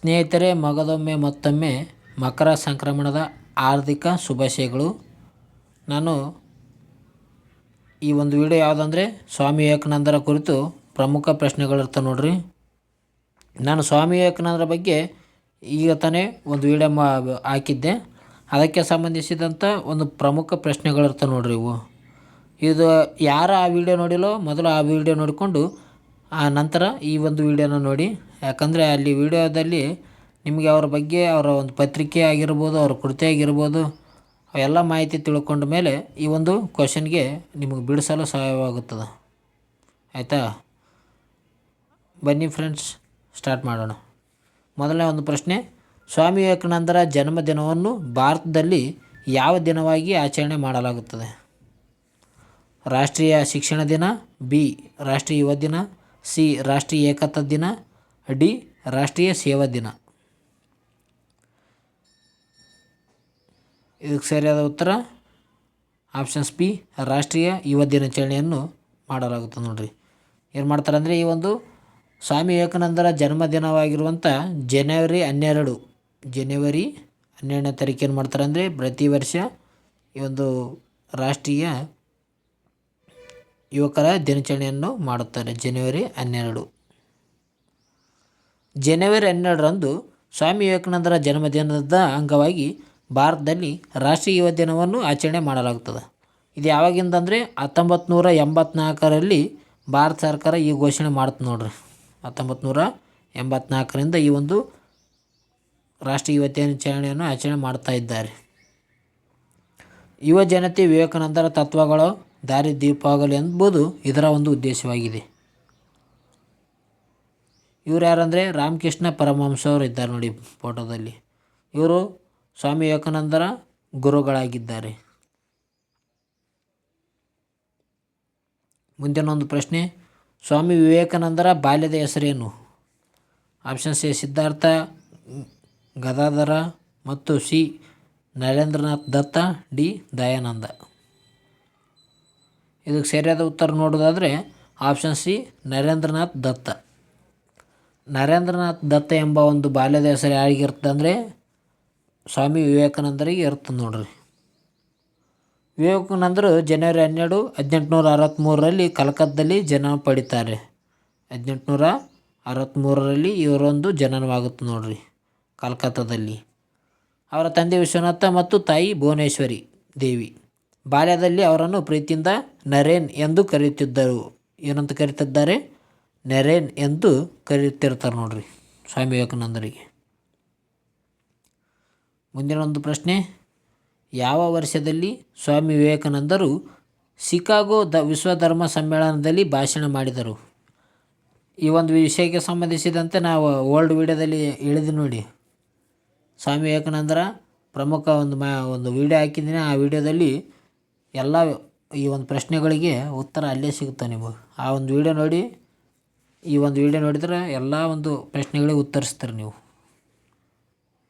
ಸ್ನೇಹಿತರೆ, ಮತ್ತೊಮ್ಮೆ ಮಕರ ಸಂಕ್ರಮಣದ ಹಾರ್ದಿಕ ಶುಭಾಶಯಗಳು. ನಾನು ಈ ಒಂದು ವಿಡಿಯೋ ಯಾವುದಂದರೆ ಸ್ವಾಮಿ ವಿವೇಕಾನಂದರ ಕುರಿತು ಪ್ರಮುಖ ಪ್ರಶ್ನೆಗಳಿರ್ತವೆ ನೋಡ್ರಿ. ನಾನು ಸ್ವಾಮಿ ವಿವೇಕಾನಂದರ ಬಗ್ಗೆ ಈಗ ತಾನೇ ಒಂದು ವಿಡಿಯೋ ಹಾಕಿದ್ದೆ. ಅದಕ್ಕೆ ಸಂಬಂಧಿಸಿದಂಥ ಒಂದು ಪ್ರಮುಖ ಪ್ರಶ್ನೆಗಳಿರ್ತವೆ ನೋಡ್ರಿ. ಇದು ಯಾರು ಆ ವಿಡಿಯೋ ನೋಡಿಲ್ಲೋ ಮೊದಲು ಆ ವಿಡಿಯೋ ನೋಡಿಕೊಂಡು ಆ ನಂತರ ಈ ಒಂದು ವಿಡಿಯೋನ ನೋಡಿ. ಯಾಕಂದರೆ ಅಲ್ಲಿ ವಿಡಿಯೋದಲ್ಲಿ ನಿಮಗೆ ಅವರ ಬಗ್ಗೆ, ಅವರ ಒಂದು ಪತ್ರಿಕೆ ಆಗಿರ್ಬೋದು, ಅವರ ಕೃತಿ ಆಗಿರ್ಬೋದು, ಅವೆಲ್ಲ ಮಾಹಿತಿ ತಿಳ್ಕೊಂಡ ಮೇಲೆ ಈ ಒಂದು ಕ್ವಶನ್ಗೆ ನಿಮಗೆ ಬಿಡಿಸಲು ಸಹಾಯವಾಗುತ್ತದೆ. ಆಯಿತಾ? ಬನ್ನಿ ಫ್ರೆಂಡ್ಸ್, ಸ್ಟಾರ್ಟ್ ಮಾಡೋಣ. ಮೊದಲನೇ ಒಂದು ಪ್ರಶ್ನೆ, ಸ್ವಾಮಿ ವಿವೇಕಾನಂದರ ಜನ್ಮದಿನವನ್ನು ಭಾರತದಲ್ಲಿ ಯಾವ ದಿನವಾಗಿ ಆಚರಣೆ ಮಾಡಲಾಗುತ್ತದೆ? ರಾಷ್ಟ್ರೀಯ ಶಿಕ್ಷಣ ದಿನ, ಬಿ ರಾಷ್ಟ್ರೀಯ ಯುವ ದಿನ, ಸಿ ರಾಷ್ಟ್ರೀಯ ಏಕತಾ ದಿನ, ಡಿ ರಾಷ್ಟ್ರೀಯ ಸೇವಾ ದಿನ. ಇದಕ್ಕೆ ಸರಿಯಾದ ಉತ್ತರ ಆಪ್ಷನ್ಸ್ ಬಿ, ರಾಷ್ಟ್ರೀಯ ಯುವ ದಿನಾಚರಣೆಯನ್ನು ಮಾಡಲಾಗುತ್ತದೆ ನೋಡ್ರಿ. ಏನು ಮಾಡ್ತಾರೆ ಅಂದರೆ, ಈ ಒಂದು ಸ್ವಾಮಿ ವಿವೇಕಾನಂದರ ಜನ್ಮದಿನವಾಗಿರುವಂಥ ಜನವರಿ 12ನೇ ತಾರೀಕು ಏನು ಮಾಡ್ತಾರೆ ಅಂದರೆ, ಪ್ರತಿ ವರ್ಷ ಈ ಒಂದು ರಾಷ್ಟ್ರೀಯ ಯುವಕರ ದಿನಾಚರಣೆಯನ್ನು ಮಾಡುತ್ತಾರೆ. ಜನವರಿ 12ರಂದು ಸ್ವಾಮಿ ವಿವೇಕಾನಂದರ ಜನ್ಮದಿನದ ಅಂಗವಾಗಿ ಭಾರತದಲ್ಲಿ ರಾಷ್ಟ್ರೀಯ ಯುವ ದಿನವನ್ನು ಆಚರಣೆ ಮಾಡಲಾಗುತ್ತದೆ. ಇದು ಯಾವಾಗಿಂದಂದರೆ 1984ರಲ್ಲಿ ಭಾರತ ಸರ್ಕಾರ ಈ ಘೋಷಣೆ ಮಾಡುತ್ತೆ ನೋಡ್ರಿ. 1984ರಿಂದ ಈ ಒಂದು ರಾಷ್ಟ್ರೀಯ ಯುವ ದಿನಾಚರಣೆಯನ್ನು ಆಚರಣೆ ಮಾಡ್ತಾ ಇದ್ದಾರೆ. ಯುವ ಜನತೆ ವಿವೇಕಾನಂದರ ತತ್ವಗಳು ದಾರಿದೀಪವಾಗಲಿ ಎಂಬುದು ಇದರ ಒಂದು ಉದ್ದೇಶವಾಗಿದೆ. ಇವರು ಯಾರಂದರೆ ರಾಮಕೃಷ್ಣ ಪರಮಹಂಸವರು ಇದ್ದಾರೆ ನೋಡಿ ಫೋಟೋದಲ್ಲಿ. ಇವರು ಸ್ವಾಮಿ ವಿವೇಕಾನಂದರ ಗುರುಗಳಾಗಿದ್ದಾರೆ. ಮುಂದಿನ ಒಂದು ಪ್ರಶ್ನೆ, ಸ್ವಾಮಿ ವಿವೇಕಾನಂದರ ಬಾಲ್ಯದ ಹೆಸರೇನು? ಆಪ್ಷನ್ಸ್ ಎ ಸಿದ್ಧಾರ್ಥ ಗದಾಧರ ಮತ್ತು ಸಿ ನರೇಂದ್ರನಾಥ್ ದತ್ತ, ಡಿ ದಯಾನಂದ. ಇದಕ್ಕೆ ಸರಿಯಾದ ಉತ್ತರ ನೋಡೋದಾದರೆ ಆಪ್ಷನ್ ಸಿ ನರೇಂದ್ರನಾಥ್ ದತ್ತ. ನರೇಂದ್ರನಾಥ್ ದತ್ತ ಎಂಬ ಒಂದು ಬಾಲ್ಯದ ಹೆಸರು ಯಾರಿಗಿರ್ತದೆ ಅಂದರೆ ಸ್ವಾಮಿ ವಿವೇಕಾನಂದರಿಗೆ ಇರ್ತದೆ ನೋಡ್ರಿ. ವಿವೇಕಾನಂದರು ಜನವರಿ 12, 1863ರಲ್ಲಿ ಕಲ್ಕತ್ತಾದಲ್ಲಿ ಜನನ ಪಡಿತಾರೆ. 1863ರಲ್ಲಿ ಇವರೊಂದು ಜನನವಾಗುತ್ತೆ ನೋಡ್ರಿ ಕಲ್ಕತ್ತಾದಲ್ಲಿ. ಅವರ ತಂದೆ ವಿಶ್ವನಾಥ ಮತ್ತು ತಾಯಿ ಭುವನೇಶ್ವರಿ ದೇವಿ. ಬಾಲ್ಯದಲ್ಲಿ ಅವರನ್ನು ಪ್ರೀತಿಯಿಂದ ನರೇನ್ ಎಂದು ಕರೆಯುತ್ತಿದ್ದರು. ಏನಂತ ಕರೀತಿದ್ದಾರೆ? ನರೇನ್ ಎಂದು ಕರೆಯುತ್ತಿರ್ತಾರೆ ನೋಡ್ರಿ ಸ್ವಾಮಿ ವಿವೇಕಾನಂದರಿಗೆ. ಮುಂದಿನ ಒಂದು ಪ್ರಶ್ನೆ, ಯಾವ ವರ್ಷದಲ್ಲಿ ಸ್ವಾಮಿ ವಿವೇಕಾನಂದರು ಶಿಕಾಗೋ ವಿಶ್ವಧರ್ಮ ಸಮ್ಮೇಳನದಲ್ಲಿ ಭಾಷಣ ಮಾಡಿದರು? ಈ ಒಂದು ವಿಷಯಕ್ಕೆ ಸಂಬಂಧಿಸಿದಂತೆ ನಾವು ಓಲ್ಡ್ ವಿಡಿಯೋದಲ್ಲಿ ಹೇಳಿದ್ವಿ ನೋಡಿ. ಸ್ವಾಮಿ ವಿವೇಕಾನಂದರ ಪ್ರಮುಖ ಒಂದು ವಿಡಿಯೋ ಹಾಕಿದ್ದೀನಿ. ಆ ವಿಡಿಯೋದಲ್ಲಿ ಎಲ್ಲ ಈ ಒಂದು ಪ್ರಶ್ನೆಗಳಿಗೆ ಉತ್ತರ ಅಲ್ಲೇ ಸಿಗುತ್ತೆ ನಿಮಗೆ. ಆ ಒಂದು ವಿಡಿಯೋ ನೋಡಿ, ಈ ಒಂದು ವಿಡಿಯೋ ನೋಡಿದ್ರೆ ಎಲ್ಲ ಒಂದು ಪ್ರಶ್ನೆಗಳಿಗೆ ಉತ್ತರಿಸ್ತಾರೆ ನೀವು.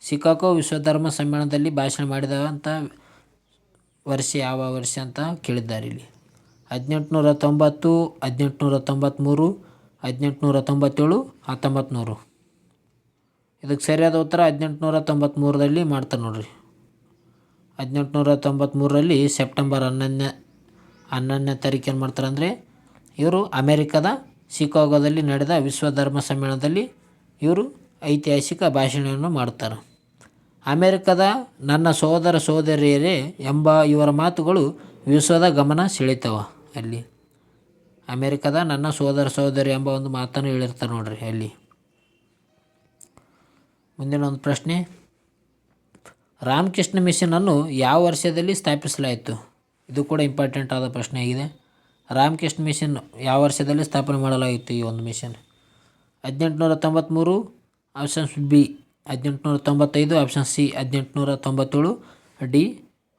ಶಿಕಾಗೋ ವಿಶ್ವಧರ್ಮ ಸಮ್ಮೇಳನದಲ್ಲಿ ಭಾಷಣ ಮಾಡಿದಂಥ ವರ್ಷ ಯಾವ ವರ್ಷ ಅಂತ ಕೇಳಿದ್ದಾರೆ ಇಲ್ಲಿ. 1890, 1893, 1897, 1900. ಇದಕ್ಕೆ ಸರಿಯಾದ ಉತ್ತರ 1893ರಲ್ಲಿ ಮಾಡ್ತಾರೆ ನೋಡ್ರಿ. 1893ರಲ್ಲಿ ಸೆಪ್ಟೆಂಬರ್ 11ನೇ ತಾರೀಕು ಏನು ಮಾಡ್ತಾರೆ ಅಂದರೆ, ಇವರು ಅಮೇರಿಕಾದ ಶಿಕಾಗೋದಲ್ಲಿ ನಡೆದ ವಿಶ್ವಧರ್ಮ ಸಮ್ಮೇಳನದಲ್ಲಿ ಇವರು ಐತಿಹಾಸಿಕ ಭಾಷಣವನ್ನು ಮಾಡ್ತಾರೆ. ಅಮೇರಿಕಾದ ನನ್ನ ಸಹೋದರ ಸಹೋದರಿಯರೇ ಎಂಬ ಇವರ ಮಾತುಗಳು ವಿಶ್ವದ ಗಮನ ಸೆಳೀತವೆ. ಅಲ್ಲಿ ಅಮೇರಿಕಾದ ನನ್ನ ಸಹೋದರ ಸಹೋದರಿ ಎಂಬ ಒಂದು ಮಾತನ್ನು ಹೇಳಿರ್ತಾರೆ ನೋಡ್ರಿ ಅಲ್ಲಿ. ಮುಂದಿನ ಒಂದು ಪ್ರಶ್ನೆ, ರಾಮಕೃಷ್ಣ ಮಿಷನನ್ನು ಯಾವ ವರ್ಷದಲ್ಲಿ ಸ್ಥಾಪಿಸಲಾಯಿತು? ಇದು ಕೂಡ ಇಂಪಾರ್ಟೆಂಟ್ ಆದ ಪ್ರಶ್ನೆ ಆಗಿದೆ. ರಾಮಕೃಷ್ಣ ಮಿಷನ್ ಯಾವ ವರ್ಷದಲ್ಲಿ ಸ್ಥಾಪನೆ ಮಾಡಲಾಗಿತ್ತು? ಈ ಒಂದು mission 1893, options B 1895, option C 1897, D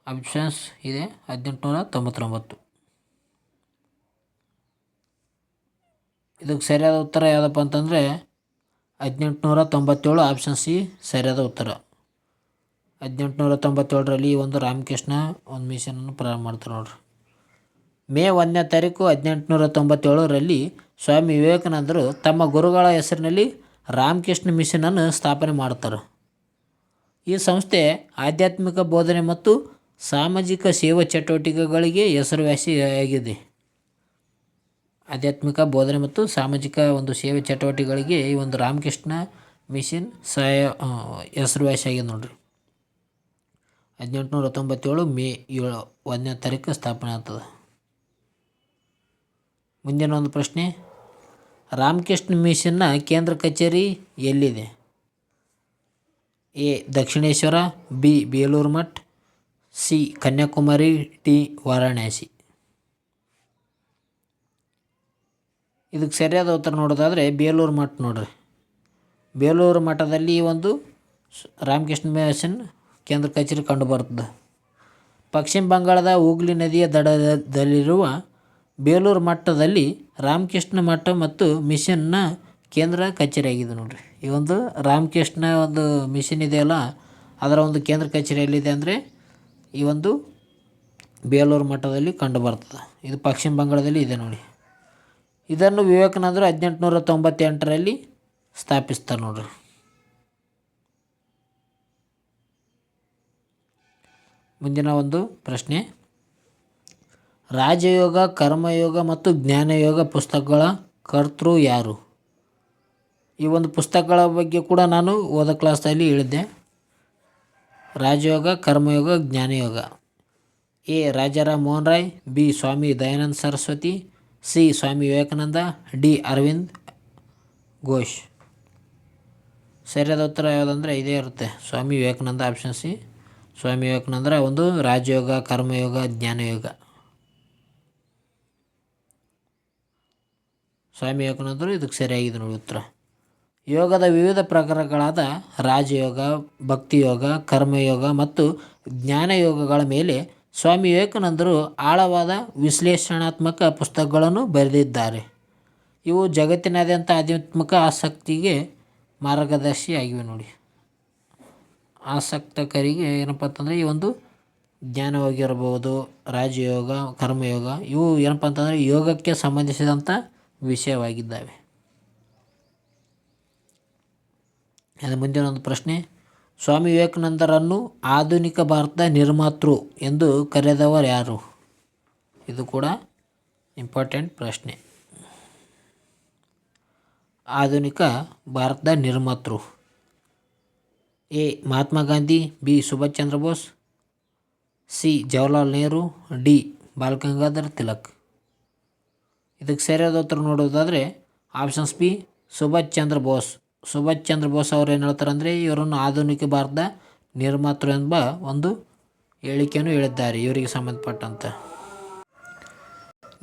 options ಇದೆ 1899. ಇದಕ್ಕೆ ಸರಿಯಾದ ಉತ್ತರ ಯಾವುದಪ್ಪ ಅಂತಂದರೆ 1897, ಆಪ್ಷನ್ ಸಿ ಸರಿಯಾದ ಉತ್ತರ. 1897ರಲ್ಲಿ ಈ ಒಂದು ರಾಮಕೃಷ್ಣ ಒಂದು ಮಿಷನನ್ನು ಪ್ರಾರಂಭ ಮಾಡ್ತಾರೆ ನೋಡ್ರಿ. ಮೇ 1ನೇ ತಾರೀಕು 1897ರಲ್ಲಿ ಸ್ವಾಮಿ ವಿವೇಕಾನಂದರು ತಮ್ಮ ಗುರುಗಳ ಹೆಸರಿನಲ್ಲಿ ರಾಮಕೃಷ್ಣ ಮಿಷನನ್ನು ಸ್ಥಾಪನೆ ಮಾಡ್ತಾರೆ. ಈ ಸಂಸ್ಥೆ ಆಧ್ಯಾತ್ಮಿಕ ಬೋಧನೆ ಮತ್ತು ಸಾಮಾಜಿಕ ಸೇವಾ ಚಟುವಟಿಕೆಗಳಿಗೆ ಹೆಸರುವಾಸಿಯಾಗಿದೆ. ಆಧ್ಯಾತ್ಮಿಕ ಬೋಧನೆ ಮತ್ತು ಸಾಮಾಜಿಕ ಒಂದು ಸೇವೆ ಚಟುವಟಿಕೆಗಳಿಗೆ ಈ ಒಂದು ರಾಮಕೃಷ್ಣ ಮಿಷನ್ ಹೆಸರುವಾಸಿಯಾಗಿದೆ ನೋಡ್ರಿ. 1897 ಮೇ 1ನೇ ತಾರೀಕು ಸ್ಥಾಪನೆ ಆಗ್ತದೆ. ಮುಂದಿನ ಒಂದು ಪ್ರಶ್ನೆ, ರಾಮಕೃಷ್ಣ ಮಿಷನ್ನ ಕೇಂದ್ರ ಕಚೇರಿ ಎಲ್ಲಿದೆ? A Dakshineswar, B Belur Math, C Kanyakumari, D Varanasi. ಇದಕ್ಕೆ ಸರಿಯಾದ ಉತ್ತರ ನೋಡೋದಾದರೆ ಬೇಲೂರು ಮಠ ನೋಡ್ರಿ. ಬೇಲೂರು ಮಠದಲ್ಲಿ ಒಂದು ರಾಮಕೃಷ್ಣ ಮಿಷನ್ ಕೇಂದ್ರ ಕಚೇರಿ ಕಂಡುಬರ್ತದೆ. ಪಶ್ಚಿಮ ಬಂಗಾಳದ ಹೂಗ್ಲಿ ನದಿಯ ದಡದಲ್ಲಿರುವ ಬೇಲೂರು ಮಠದಲ್ಲಿ ರಾಮಕೃಷ್ಣ ಮಠ ಮತ್ತು ಮಿಷನ್ನ ಕೇಂದ್ರ ಕಚೇರಿಯಾಗಿದೆ ನೋಡ್ರಿ. ಈ ಒಂದು ರಾಮಕೃಷ್ಣ ಒಂದು ಮಿಷನ್ ಇದೆಯಲ್ಲ, ಅದರ ಒಂದು ಕೇಂದ್ರ ಕಚೇರಿ ಎಲ್ಲಿದೆ ಅಂದರೆ ಈ ಒಂದು ಬೇಲೂರು ಮಠದಲ್ಲಿ ಕಂಡುಬರ್ತದೆ. ಇದು ಪಶ್ಚಿಮ ಬಂಗಾಳದಲ್ಲಿ ಇದೆ ನೋಡಿ. ಇದನ್ನು ವಿವೇಕಾನಂದರು 1898ರಲ್ಲಿ ಸ್ಥಾಪಿಸ್ತಾರೆ ನೋಡ್ರಿ. ಮುಂದಿನ ಒಂದು ಪ್ರಶ್ನೆ, ರಾಜಯೋಗ, ಕರ್ಮಯೋಗ ಮತ್ತು ಜ್ಞಾನಯೋಗ ಪುಸ್ತಕಗಳ ಕರ್ತೃ ಯಾರು? ಈ ಒಂದು ಪುಸ್ತಕಗಳ ಬಗ್ಗೆ ಕೂಡ ನಾನು ಹೋದ ಕ್ಲಾಸಲ್ಲಿ ಹೇಳಿದ್ದೆ. Rajayoga, Karmayoga, Jnanayoga. A Rajaram Mohan Roy, B Swami Dayananda Saraswati, C Swami Vivekananda, D Aurobindo Ghosh. ಸರಿಯಾದ ಉತ್ತರ ಯಾವುದಂದರೆ ಇದೇ ಇರುತ್ತೆ, ಸ್ವಾಮಿ ವಿವೇಕಾನಂದ. ಆಪ್ಷನ್ ಸಿ ಸ್ವಾಮಿ ವಿವೇಕಾನಂದರ ಒಂದು ರಾಜಯೋಗ, ಕರ್ಮಯೋಗ, ಜ್ಞಾನಯೋಗ. ಸ್ವಾಮಿ ವಿವೇಕಾನಂದರು ಇದಕ್ಕೆ ಸರಿಯಾಗಿದೆ ನೋಡಿ ಉತ್ತರ. ಯೋಗದ ವಿವಿಧ ಪ್ರಕಾರಗಳಾದ ರಾಜಯೋಗ, ಭಕ್ತಿಯೋಗ, ಕರ್ಮಯೋಗ ಮತ್ತು ಜ್ಞಾನಯೋಗಗಳ ಮೇಲೆ ಸ್ವಾಮಿ ವಿವೇಕಾನಂದರು ಆಳವಾದ ವಿಶ್ಲೇಷಣಾತ್ಮಕ ಪುಸ್ತಕಗಳನ್ನು ಬರೆದಿದ್ದಾರೆ. ಇವು ಜಗತ್ತಿನಾದ್ಯಂತ ಆಧ್ಯಾತ್ಮಿಕ ಆಸಕ್ತಿಗೆ ಮಾರ್ಗದರ್ಶಿಯಾಗಿವೆ ನೋಡಿ. ಆಸಕ್ತಕರಿಗೆ ಏನಪ್ಪ ಅಂತಂದರೆ ಈ ಒಂದು ಜ್ಞಾನಯೋಗ ಇರಬಹುದು, ರಾಜಯೋಗ, ಕರ್ಮಯೋಗ, ಇವು ಏನಪ್ಪ ಅಂತಂದರೆ ಯೋಗಕ್ಕೆ ಸಂಬಂಧಿಸಿದಂಥ ವಿಷಯವಾಗಿದ್ದಾವೆ. ಅದು ಮುಂದಿನ ಒಂದು ಪ್ರಶ್ನೆ, ಸ್ವಾಮಿ ವಿವೇಕಾನಂದರನ್ನು ಆಧುನಿಕ ಭಾರತದ ನಿರ್ಮಾತೃ ಎಂದು ಕರೆದವರು ಯಾರು? ಇದು ಕೂಡ ಇಂಪಾರ್ಟೆಂಟ್ ಪ್ರಶ್ನೆ. ಆಧುನಿಕ ಭಾರತದ ನಿರ್ಮಾತೃ. A Mahatma Gandhi, B Subhash Chandra Bose, C Jawaharlal Nehru, D Bal Gangadhar Tilak. ಇದಕ್ಕೆ ಸರಿಯಾದ ಉತ್ತರ ನೋಡೋದಾದರೆ ಆಪ್ಷನ್ಸ್ ಬಿ ಸುಭಾಷ್ ಚಂದ್ರ ಬೋಸ್. ಸುಭಾಷ್ ಚಂದ್ರ ಬೋಸ್ ಅವರು ಏನು ಹೇಳ್ತಾರೆ ಅಂದರೆ ಇವರನ್ನು ಆಧುನಿಕ ಭಾರತದ ನಿರ್ಮಾತೃ ಎಂಬ ಒಂದು ಹೇಳಿಕೆಯನ್ನು ಹೇಳಿದ್ದಾರೆ ಇವರಿಗೆ ಸಂಬಂಧಪಟ್ಟಂತ.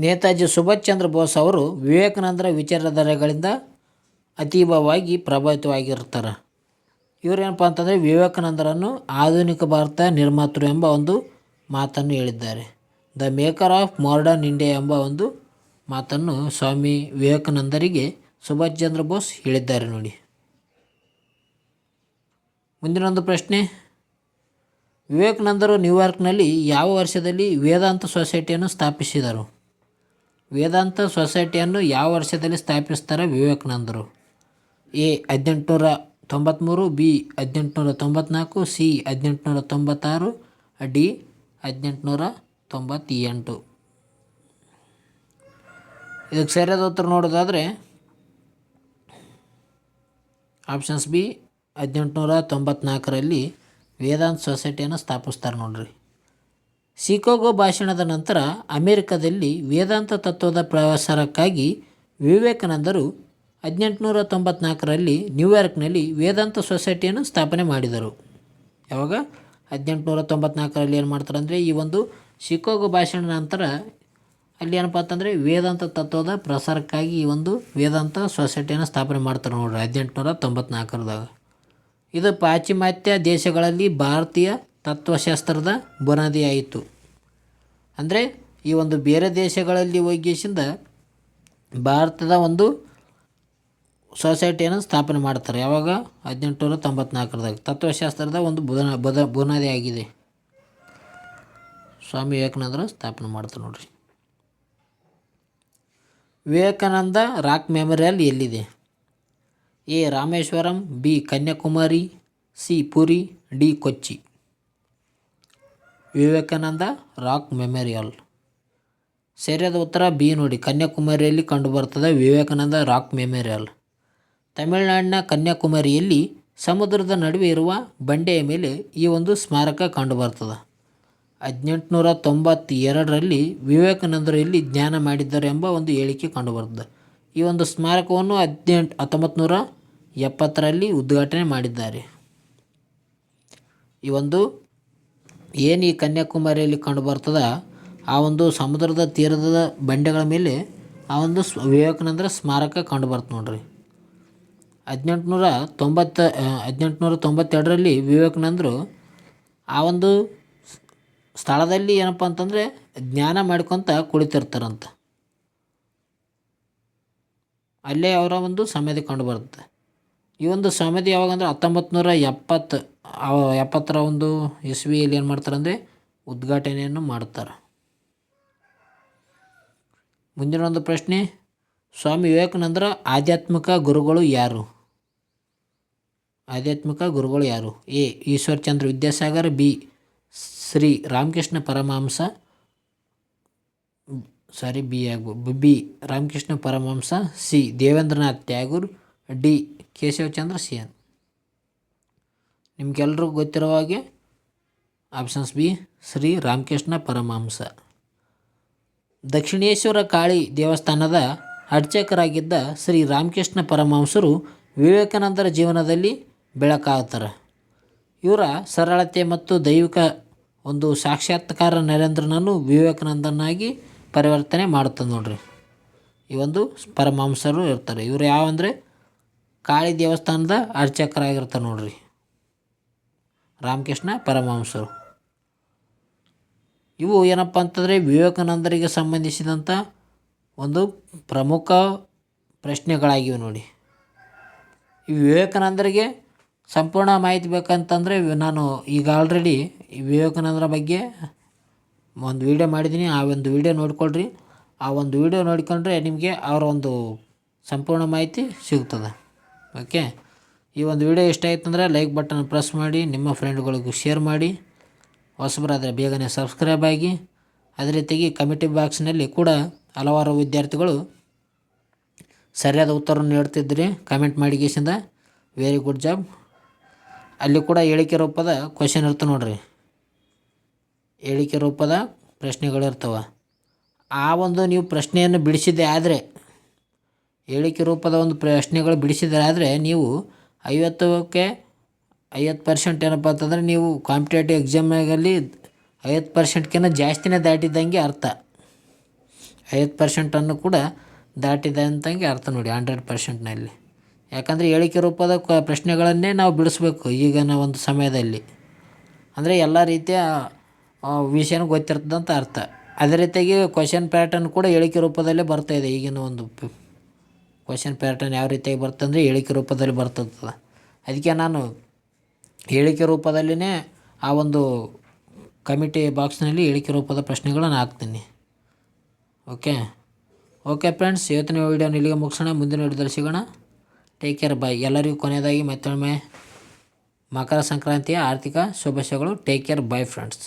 ನೇತಾಜಿ ಸುಭಾಷ್ ಚಂದ್ರ ಬೋಸ್ ಅವರು ವಿವೇಕಾನಂದರ ವಿಚಾರಧಾರೆಗಳಿಂದ ಅತೀವವಾಗಿ ಪ್ರಭಾವಿತವಾಗಿರ್ತಾರೆ. ಇವರೇನಪ್ಪ ಅಂತಂದರೆ ವಿವೇಕಾನಂದರನ್ನು ಆಧುನಿಕ ಭಾರತ ನಿರ್ಮಾತೃ ಎಂಬ ಒಂದು ಮಾತನ್ನು ಹೇಳಿದ್ದಾರೆ. The maker of modern India ಎಂಬ ಒಂದು ಮಾತನ್ನು ಸ್ವಾಮಿ ವಿವೇಕಾನಂದರಿಗೆ ಸುಭಾಷ್ ಚಂದ್ರ ಬೋಸ್ ಹೇಳಿದ್ದಾರೆ ನೋಡಿ. ಮುಂದಿನ ಒಂದು ಪ್ರಶ್ನೆ, ವಿವೇಕಾನಂದರು ನ್ಯೂಯಾರ್ಕ್ನಲ್ಲಿ ಯಾವ ವರ್ಷದಲ್ಲಿ ವೇದಾಂತ ಸೊಸೈಟಿಯನ್ನು ಸ್ಥಾಪಿಸಿದರು? ವೇದಾಂತ ಸೊಸೈಟಿಯನ್ನು ಯಾವ ವರ್ಷದಲ್ಲಿ ಸ್ಥಾಪಿಸ್ತಾರೆ ವಿವೇಕಾನಂದರು? A 1893, B 1894, C 1896, D 1898. ಇದಕ್ಕೆ ಸರಿಯಾದ ಉತ್ತರ ನೋಡೋದಾದರೆ ಆಪ್ಷನ್ಸ್ ಬಿ 1894ರಲ್ಲಿ ವೇದಾಂತ ಸೊಸೈಟಿಯನ್ನು ಸ್ಥಾಪಿಸ್ತಾರೆ ನೋಡ್ರಿ. ಶಿಕಾಗೋ ಭಾಷಣದ ನಂತರ ಅಮೆರಿಕದಲ್ಲಿ ವೇದಾಂತ ತತ್ವದ ಪ್ರಸಾರಕ್ಕಾಗಿ ವಿವೇಕಾನಂದರು 1894ರಲ್ಲಿ ನ್ಯೂಯಾರ್ಕ್ನಲ್ಲಿ ವೇದಾಂತ ಸೊಸೈಟಿಯನ್ನು ಸ್ಥಾಪನೆ ಮಾಡಿದರು. ಯಾವಾಗ 1894ರಲ್ಲಿ ಏನು ಮಾಡ್ತಾರೆ ಅಂದರೆ ಈ ಒಂದು ಶಿಕಾಗೋ ಭಾಷಣದ ನಂತರ ಅಲ್ಲಿ ಏನಪ್ಪ ಅಂತಂದರೆ ವೇದಾಂತ ತತ್ವದ ಪ್ರಸಾರಕ್ಕಾಗಿ ಈ ಒಂದು ವೇದಾಂತ ಸೊಸೈಟಿಯನ್ನು ಸ್ಥಾಪನೆ ಮಾಡ್ತಾರೆ ನೋಡ್ರಿ 1894ದಾಗ. ಇದು ಪಾಶ್ಚಿಮಾತ್ಯ ದೇಶಗಳಲ್ಲಿ ಭಾರತೀಯ ತತ್ವಶಾಸ್ತ್ರದ ಬುನಾದಿ ಆಯಿತು. ಅಂದರೆ ಈ ಒಂದು ಬೇರೆ ದೇಶಗಳಲ್ಲಿ ಹೋಗಿಸಿಂದ ಭಾರತದ ಒಂದು ಸೊಸೈಟಿಯನ್ನು ಸ್ಥಾಪನೆ ಮಾಡ್ತಾರೆ. ಯಾವಾಗ 1894ದಾಗ ತತ್ವಶಾಸ್ತ್ರದ ಒಂದು ಬುನಾದಿ ಆಗಿದೆ. ಸ್ವಾಮಿ ವಿವೇಕಾನಂದರು ಸ್ಥಾಪನೆ ಮಾಡ್ತಾರೆ ನೋಡ್ರಿ. ವಿವೇಕಾನಂದ ರಾಕ್ ಮೆಮೋರಿಯಲ್ ಎಲ್ಲಿದೆ? A Rameswaram, B Kanyakumari, C Puri, D Kochi. Vivekananda rock memorial. ಸರಿಯಾದ ಉತ್ತರ ಬಿ ನೋಡಿ, ಕನ್ಯಾಕುಮಾರಿಯಲ್ಲಿ ಕಂಡುಬರ್ತದೆ ವಿವೇಕಾನಂದ ರಾಕ್ ಮೆಮೋರಿಯಲ್. ತಮಿಳುನಾಡಿನ ಕನ್ಯಾಕುಮಾರಿಯಲ್ಲಿ ಸಮುದ್ರದ ನಡುವೆ ಇರುವ ಬಂಡೆಯ ಮೇಲೆ ಈ ಒಂದು ಸ್ಮಾರಕ ಕಂಡುಬರ್ತದೆ. 1892ರಲ್ಲಿ ವಿವೇಕಾನಂದರು ಇಲ್ಲಿ ಜ್ಞಾನ ಮಾಡಿದ್ದಾರೆ ಎಂಬ ಒಂದು ಹೇಳಿಕೆ ಕಂಡುಬರ್ತದೆ. ಈ ಒಂದು ಸ್ಮಾರಕವನ್ನು 1970ರಲ್ಲಿ ಉದ್ಘಾಟನೆ ಮಾಡಿದ್ದಾರೆ. ಈ ಒಂದು ಏನು ಈ ಕನ್ಯಾಕುಮಾರಿಯಲ್ಲಿ ಕಂಡುಬರ್ತದೆ ಆ ಒಂದು ಸಮುದ್ರದ ತೀರದ ಬಂಡೆಗಳ ಮೇಲೆ ಆ ಒಂದು ವಿವೇಕಾನಂದರ ಸ್ಮಾರಕ ಕಂಡುಬರ್ತದೆ ನೋಡ್ರಿ. 1892ರಲ್ಲಿ ವಿವೇಕಾನಂದರು ಆ ಒಂದು ಸ್ಥಳದಲ್ಲಿ ಏನಪ್ಪ ಅಂತಂದರೆ ಜ್ಞಾನ ಮಾಡ್ಕೊತ ಕುಳಿತಿರ್ತಾರಂತ. ಅಲ್ಲೇ ಅವರ ಒಂದು ಸಮಾಧಿ ಕಂಡುಬರುತ್ತೆ. ಈ ಒಂದು ಸಮಾಧಿ ಯಾವಾಗಂದ್ರೆ 1970ರ ಒಂದು ಇಸ್ವಿಯಲ್ಲಿ ಏನು ಮಾಡ್ತಾರೆ ಅಂದರೆ ಉದ್ಘಾಟನೆಯನ್ನು ಮಾಡ್ತಾರೆ. ಮುಂದಿನ ಒಂದು ಪ್ರಶ್ನೆ, ಸ್ವಾಮಿ ವಿವೇಕಾನಂದರ ಆಧ್ಯಾತ್ಮಿಕ ಗುರುಗಳು ಯಾರು? ಆಧ್ಯಾತ್ಮಿಕ ಗುರುಗಳು ಯಾರು? A Ishwarchandra Vidyasagar, B Shri Ramakrishna Paramahamsa, B Ramakrishna Paramahamsa, C Debendranath Tagore, D Keshavchandra Sen. ನಿಮಗೆಲ್ರಿಗೂ ಗೊತ್ತಿರೋ ಹಾಗೆ ಆಪ್ಷನ್ಸ್ ಬಿ ಶ್ರೀ ರಾಮಕೃಷ್ಣ ಪರಮಹಂಸ. ದಕ್ಷಿಣೇಶ್ವರ ಕಾಳಿ ದೇವಸ್ಥಾನದ ಅರ್ಚಕರಾಗಿದ್ದ ಶ್ರೀ ರಾಮಕೃಷ್ಣ ಪರಮಹಂಸರು ವಿವೇಕಾನಂದರ ಜೀವನದಲ್ಲಿ ಬೆಳಕಾಗ್ತಾರೆ. ಇವರ ಸರಳತೆ ಮತ್ತು ದೈವಿಕ ಒಂದು ಸಾಕ್ಷಾತ್ಕಾರ ನರೇಂದ್ರನನ್ನು ವಿವೇಕಾನಂದನಾಗಿ ಪರಿವರ್ತನೆ ಮಾಡುತ್ತದೆ ನೋಡ್ರಿ. ಈ ಒಂದು ಪರಮಹಂಸರು ಇರ್ತಾರೆ. ಇವರು ಯಾವಂದರೆ ಕಾಳಿ ದೇವಸ್ಥಾನದ ಅರ್ಚಕರಾಗಿರ್ತಾರೆ ನೋಡ್ರಿ, ರಾಮಕೃಷ್ಣ ಪರಮಹಂಸರು. ಇವು ಏನಪ್ಪ ಅಂತಂದರೆ ವಿವೇಕಾನಂದರಿಗೆ ಸಂಬಂಧಿಸಿದಂಥ ಒಂದು ಪ್ರಮುಖ ಪ್ರಶ್ನೆಗಳಾಗಿವೆ ನೋಡಿ. ಈ ವಿವೇಕಾನಂದರಿಗೆ ಸಂಪೂರ್ಣ ಮಾಹಿತಿ ಬೇಕಂತಂದರೆ ನಾನು ಈಗ ಆಲ್ರೆಡಿ ವಿವೇಕಾನಂದರ ಬಗ್ಗೆ ಒಂದು ವಿಡಿಯೋ ಮಾಡಿದ್ದೀನಿ. ಆ ಒಂದು ವಿಡಿಯೋ ನೋಡ್ಕೊಳ್ರಿ. ಆ ಒಂದು ವಿಡಿಯೋ ನೋಡಿಕೊಂಡ್ರೆ ನಿಮಗೆ ಅವರ ಒಂದು ಸಂಪೂರ್ಣ ಮಾಹಿತಿ ಸಿಗ್ತದೆ. ಓಕೆ, ಈ ಒಂದು ವಿಡಿಯೋ ಇಷ್ಟ ಆಯ್ತು ಅಂದರೆ ಲೈಕ್ ಬಟನ್ ಪ್ರೆಸ್ ಮಾಡಿ, ನಿಮ್ಮ ಫ್ರೆಂಡ್ಗಳಿಗೂ ಶೇರ್ ಮಾಡಿ, ಹೊಸಬರಾದರೆ ಬೇಗನೆ ಸಬ್ಸ್ಕ್ರೈಬ್ ಆಗಿ. ಅದೇ ರೀತಿಯಾಗಿ ಕಮೆಂಟ್ ಬಾಕ್ಸ್ನಲ್ಲಿ ಕೂಡ ಹಲವಾರು ವಿದ್ಯಾರ್ಥಿಗಳು ಸರಿಯಾದ ಉತ್ತರವನ್ನು ನೀಡ್ತಿದ್ರಿ. ಕಮೆಂಟ್ ಮಾಡಿಗೆಸಿಂದ ವೆರಿ ಗುಡ್ ಜಾಬ್. ಅಲ್ಲಿ ಕೂಡ ಹೇಳಿಕೆ ರೂಪದ ಕ್ವಶನ್ ಇರ್ತವೆ ನೋಡ್ರಿ, ಹೇಳಿಕೆ ರೂಪದ ಪ್ರಶ್ನೆಗಳಿರ್ತವೆ. ಆ ಒಂದು ನೀವು ಪ್ರಶ್ನೆಯನ್ನು ಬಿಡಿಸಿದ್ದೆ ಆದರೆ, ಹೇಳಿಕೆ ರೂಪದ ಒಂದು ಪ್ರಶ್ನೆಗಳು ಬಿಡಿಸಿದರೆ ಆದರೆ ನೀವು 50% ಏನಪ್ಪ ಅಂತಂದರೆ ನೀವು ಕಾಂಪಿಟೇಟಿವ್ ಎಕ್ಸಾಮ್ನಾಗಲ್ಲಿ 50%ಕಿಂತ ಜಾಸ್ತಿನೇ ದಾಟಿದ್ದಂಗೆ ಅರ್ಥ. 50% ಕೂಡ ದಾಟಿದಂಗೆ ಅರ್ಥ ನೋಡಿ 100%ನಲ್ಲಿ. ಯಾಕಂದರೆ ಹೇಳಿಕೆ ರೂಪದ ಪ್ರಶ್ನೆಗಳನ್ನೇ ನಾವು ಬಿಡಿಸ್ಬೇಕು ಈಗಿನ ಒಂದು ಸಮಯದಲ್ಲಿ. ಅಂದರೆ ಎಲ್ಲ ರೀತಿಯ ವಿಷಯನೂ ಗೊತ್ತಿರ್ತದಂತ ಅರ್ಥ. ಅದೇ ರೀತಿಯಾಗಿ ಕ್ವಶನ್ ಪ್ಯಾಟರ್ನ್ ಕೂಡ ಹೇಳಿಕೆ ರೂಪದಲ್ಲೇ ಬರ್ತಾಯಿದೆ. ಈಗಿನ ಒಂದು ಕ್ವಶನ್ ಪ್ಯಾಟರ್ನ್ ಯಾವ ರೀತಿಯಾಗಿ ಬರ್ತಂದರೆ ಹೇಳಿಕೆ ರೂಪದಲ್ಲಿ ಬರ್ತದೆ. ಅದಕ್ಕೆ ನಾನು ಹೇಳಿಕೆ ರೂಪದಲ್ಲಿನೇ ಆ ಒಂದು ಕಮಿಟಿ ಬಾಕ್ಸ್ನಲ್ಲಿ ಹೇಳಿಕೆ ರೂಪದ ಪ್ರಶ್ನೆಗಳನ್ನು ಹಾಕ್ತೀನಿ. ಓಕೆ ಫ್ರೆಂಡ್ಸ್, ಇವತ್ತಿನ ವೀಡಿಯೋನ ಇಲ್ಲಿಗೆ ಮುಗಿಸೋಣ. ಮುಂದಿನ ವಿಡಿಯೋದಲ್ಲಿ ಸಿಗೋಣ. Take care, bye. ಎಲ್ಲರಿಗೂ ಕೊನೆಯದಾಗಿ ಮತ್ತೊಮ್ಮೆ ಮಕರ ಸಂಕ್ರಾಂತಿಯ ಆರ್ಥಿಕ ಶುಭಾಶಯಗಳು. Take care, bye friends.